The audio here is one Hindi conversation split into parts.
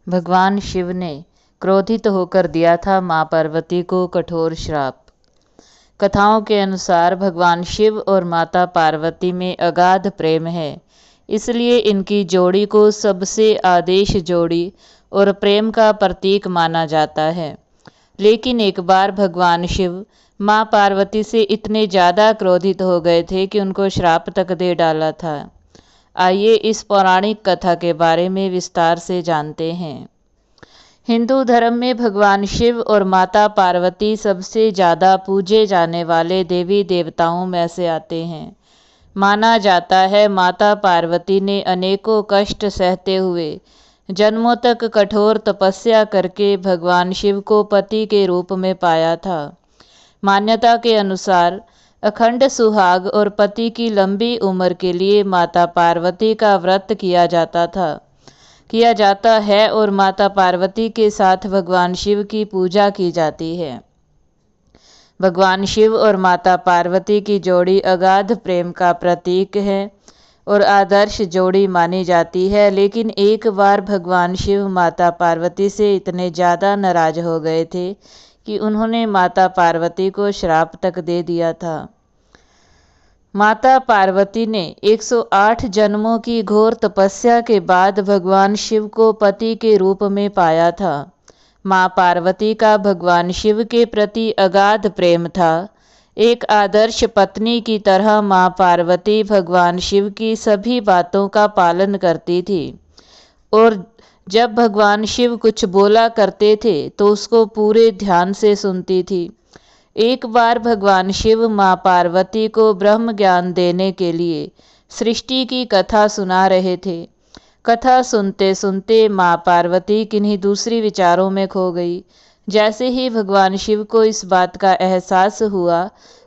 भगवान शिव ने क्रोधित होकर दिया था माँ पार्वती को कठोर श्राप। कथाओं के अनुसार भगवान शिव और माता पार्वती में अगाध प्रेम है, इसलिए इनकी जोड़ी को सबसे आदेश जोड़ी और प्रेम का प्रतीक माना जाता है। लेकिन एक बार भगवान शिव माँ पार्वती से इतने ज़्यादा क्रोधित हो गए थे कि उनको श्राप तक दे डाला था। आइए इस पौराणिक कथा के बारे में विस्तार से जानते हैं। हिंदू धर्म में भगवान शिव और माता पार्वती सबसे ज़्यादा पूजे जाने वाले देवी देवताओं में से आते हैं। माना जाता है माता पार्वती ने अनेकों कष्ट सहते हुए जन्मों तक कठोर तपस्या करके भगवान शिव को पति के रूप में पाया था। मान्यता के अनुसार अखंड सुहाग और पति की लंबी उम्र के लिए माता पार्वती का व्रत किया जाता है और माता पार्वती के साथ भगवान शिव की पूजा की जाती है। भगवान शिव और माता पार्वती की जोड़ी अगाध प्रेम का प्रतीक है और आदर्श जोड़ी मानी जाती है। लेकिन एक बार भगवान शिव माता पार्वती से इतने ज़्यादा नाराज हो गए थे कि उन्होंने माता पार्वती को श्राप तक दे दिया था। माता पार्वती ने 108 जन्मों की घोर तपस्या के बाद भगवान शिव को पति के रूप में पाया था। माँ पार्वती का भगवान शिव के प्रति अगाध प्रेम था। एक आदर्श पत्नी की तरह माँ पार्वती भगवान शिव की सभी बातों का पालन करती थी और जब भगवान शिव कुछ बोला करते थे तो उसको पूरे ध्यान से सुनती थी। एक बार भगवान शिव माँ पार्वती को ब्रह्म ज्ञान देने के लिए सृष्टि की कथा सुना रहे थे। कथा सुनते सुनते माँ पार्वती किन्हीं दूसरी विचारों में खो गई। जैसे ही भगवान शिव को इस बात का एहसास हुआ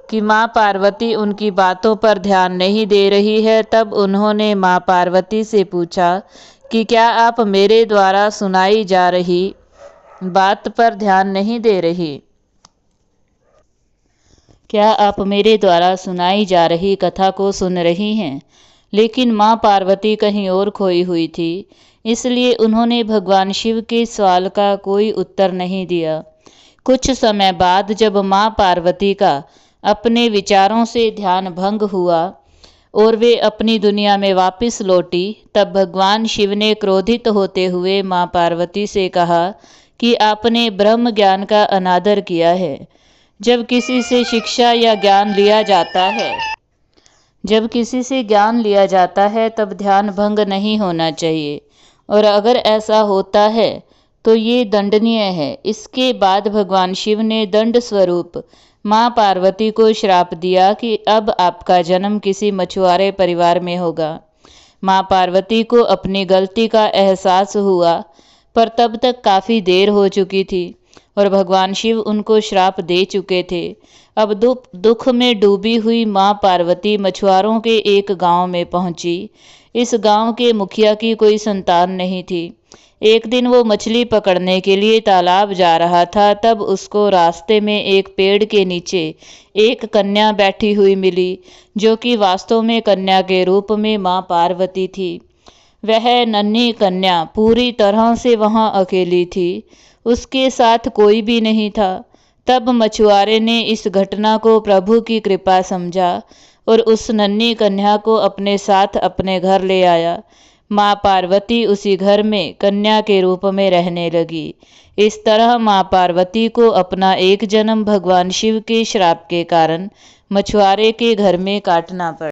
कि माँ पार्वती उनकी बातों पर ध्यान नहीं दे रही है, तब उन्होंने माँ पार्वती से पूछा कि क्या आप मेरे द्वारा सुनाई जा रही बात पर ध्यान नहीं दे रही? क्या आप मेरे द्वारा सुनाई जा रही कथा को सुन रही हैं? लेकिन माँ पार्वती कहीं और खोई हुई थी, इसलिए उन्होंने भगवान शिव के सवाल का कोई उत्तर नहीं दिया। कुछ समय बाद जब माँ पार्वती का अपने विचारों से ध्यान भंग हुआ और वे अपनी दुनिया में वापस लौटी, तब भगवान शिव ने क्रोधित होते हुए माँ पार्वती से कहा कि आपने ब्रह्म ज्ञान का अनादर किया है। जब किसी से शिक्षा या ज्ञान लिया जाता है तब ध्यान भंग नहीं होना चाहिए, और अगर ऐसा होता है तो ये दंडनीय है। इसके बाद भगवान शिव ने दंड स्वरूप माँ पार्वती को श्राप दिया कि अब आपका जन्म किसी मछुआरे परिवार में होगा। माँ पार्वती को अपनी गलती का एहसास हुआ, पर तब तक काफ़ी देर हो चुकी थी और भगवान शिव उनको श्राप दे चुके थे। अब दुख में डूबी हुई माँ पार्वती मछुआरों के एक गांव में पहुंची। इस गांव के मुखिया की कोई संतान नहीं थी। एक दिन वो मछली पकड़ने के लिए तालाब जा रहा था, तब उसको रास्ते में एक पेड़ के नीचे एक कन्या बैठी हुई मिली, जो कि वास्तव में कन्या के रूप में माँ पार्वती थी। वह नन्ही कन्या पूरी तरह से वहाँ अकेली थी, उसके साथ कोई भी नहीं था। तब मछुआरे ने इस घटना को प्रभु की कृपा समझा और उस नन्ही कन्या को अपने साथ अपने घर ले आया। माँ पार्वती उसी घर में कन्या के रूप में रहने लगी। इस तरह माँ पार्वती को अपना एक जन्म भगवान शिव के श्राप के कारण मछुआरे के घर में काटना पड़ा।